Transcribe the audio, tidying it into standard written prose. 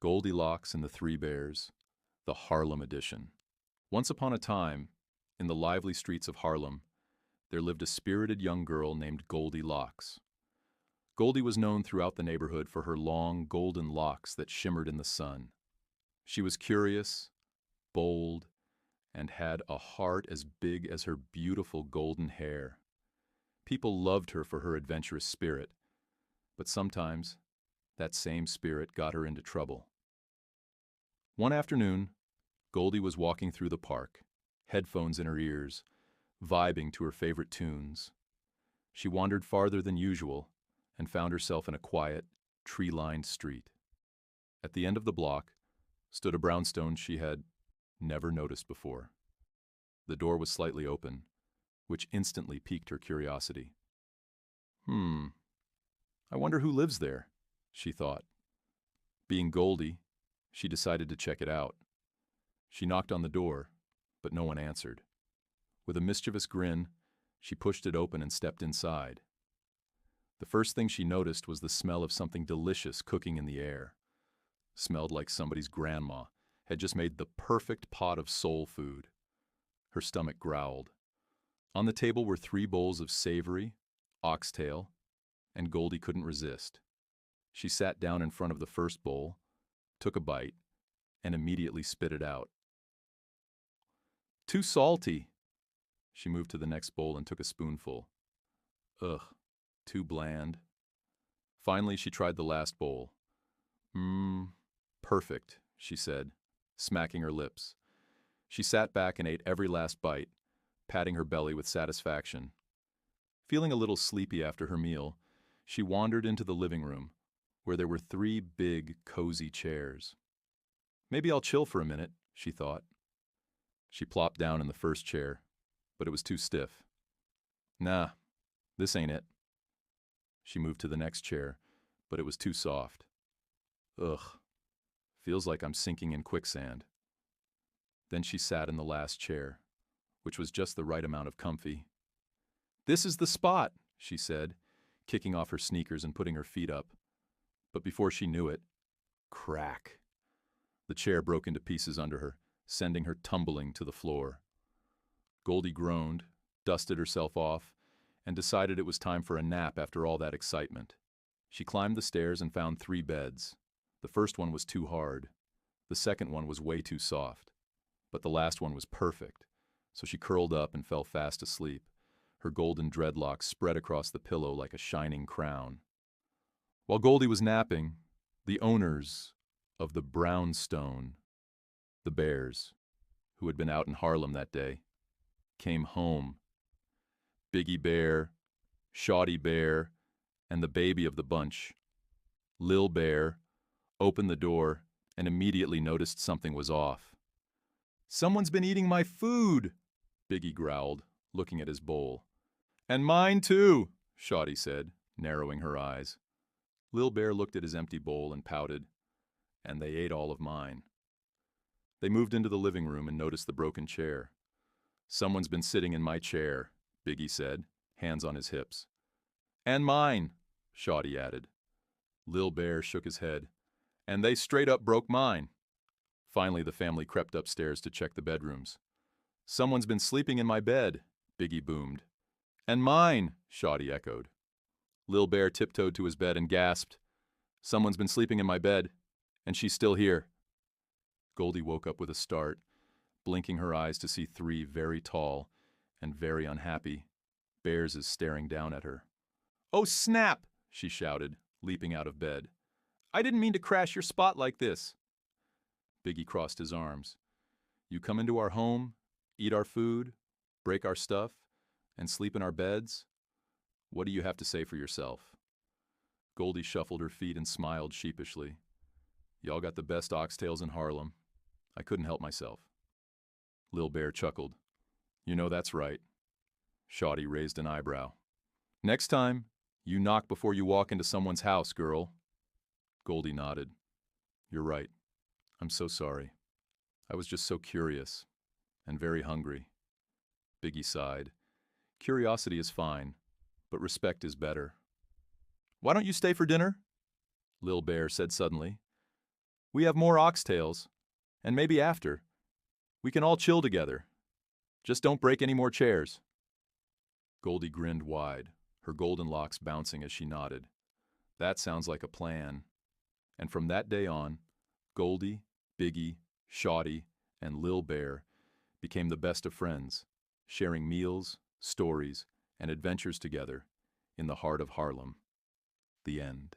Goldie-Locs and the Three Bears, the Harlem Edition. Once upon a time, in the lively streets of Harlem, there lived a spirited young girl named Goldie Locks. Goldie was known throughout the neighborhood for her long, golden locks that shimmered in the sun. She was curious, bold, and had a heart as big as her beautiful golden hair. People loved her for her adventurous spirit, but sometimes that same spirit got her into trouble. One afternoon, Goldie was walking through the park, headphones in her ears, vibing to her favorite tunes. She wandered farther than usual and found herself in a quiet, tree-lined street. At the end of the block stood a brownstone she had never noticed before. The door was slightly open, which instantly piqued her curiosity. I wonder who lives there, she thought. Being Goldie, she decided to check it out. She knocked on the door, but no one answered. With a mischievous grin, she pushed it open and stepped inside. The first thing she noticed was the smell of something delicious cooking in the air. Smelled like somebody's grandma had just made the perfect pot of soul food. Her stomach growled. On the table were 3 bowls of savory, oxtail, and Goldie couldn't resist. She sat down in front of the first bowl, took a bite, and immediately spit it out. Too salty. She moved to the next bowl and took a spoonful. Ugh, too bland. Finally, she tried the last bowl. Perfect, she said, smacking her lips. She sat back and ate every last bite, patting her belly with satisfaction. Feeling a little sleepy after her meal, she wandered into the living room, where there were 3 big, cozy chairs. Maybe I'll chill for a minute, she thought. She plopped down in the first chair, but it was too stiff. Nah, this ain't it. She moved to the next chair, but it was too soft. Ugh, feels like I'm sinking in quicksand. Then she sat in the last chair, which was just the right amount of comfy. This is the spot, she said, kicking off her sneakers and putting her feet up. But before she knew it, crack. The chair broke into pieces under her, sending her tumbling to the floor. Goldie groaned, dusted herself off, and decided it was time for a nap after all that excitement. She climbed the stairs and found 3 beds. The first one was too hard. The second one was way too soft. But the last one was perfect, so she curled up and fell fast asleep, her golden dreadlocks spread across the pillow like a shining crown. While Goldie was napping, the owners of the brownstone, the bears, who had been out in Harlem that day, came home. Biggie Bear, Shawty Bear, and the baby of the bunch, Lil Bear, opened the door and immediately noticed something was off. "Someone's been eating my food," Biggie growled, looking at his bowl. "And mine too," Shawty said, narrowing her eyes. Lil Bear looked at his empty bowl and pouted. "And they ate all of mine." They moved into the living room and noticed the broken chair. "Someone's been sitting in my chair," Biggie said, hands on his hips. "And mine," Shawty added. Lil Bear shook his head. "And they straight up broke mine." Finally, the family crept upstairs to check the bedrooms. "Someone's been sleeping in my bed," Biggie boomed. "And mine," Shawty echoed. Lil Bear tiptoed to his bed and gasped, "Someone's been sleeping in my bed, and she's still here." Goldie woke up with a start, blinking her eyes to see 3 very tall and very unhappy bears staring down at her. "Oh snap!" she shouted, leaping out of bed. "I didn't mean to crash your spot like this." Biggie crossed his arms. "You come into our home, eat our food, break our stuff, and sleep in our beds? What do you have to say for yourself?" Goldie shuffled her feet and smiled sheepishly. "Y'all got the best oxtails in Harlem. I couldn't help myself." Lil Bear chuckled. "You know that's right." Shawty raised an eyebrow. "Next time, you knock before you walk into someone's house, girl." Goldie nodded. "You're right. I'm so sorry. I was just so curious and very hungry." Biggie sighed. "Curiosity is fine, but respect is better." "Why don't you stay for dinner?" Lil Bear said suddenly. We have more oxtails, and maybe after, we can all chill together. Just don't break any more chairs." Goldie grinned wide, her golden locks bouncing as she nodded. "That sounds like a plan." And from that day on, Goldie, Biggie, Shawty, and Lil Bear became the best of friends, sharing meals, stories, and adventures together in the heart of Harlem. The end.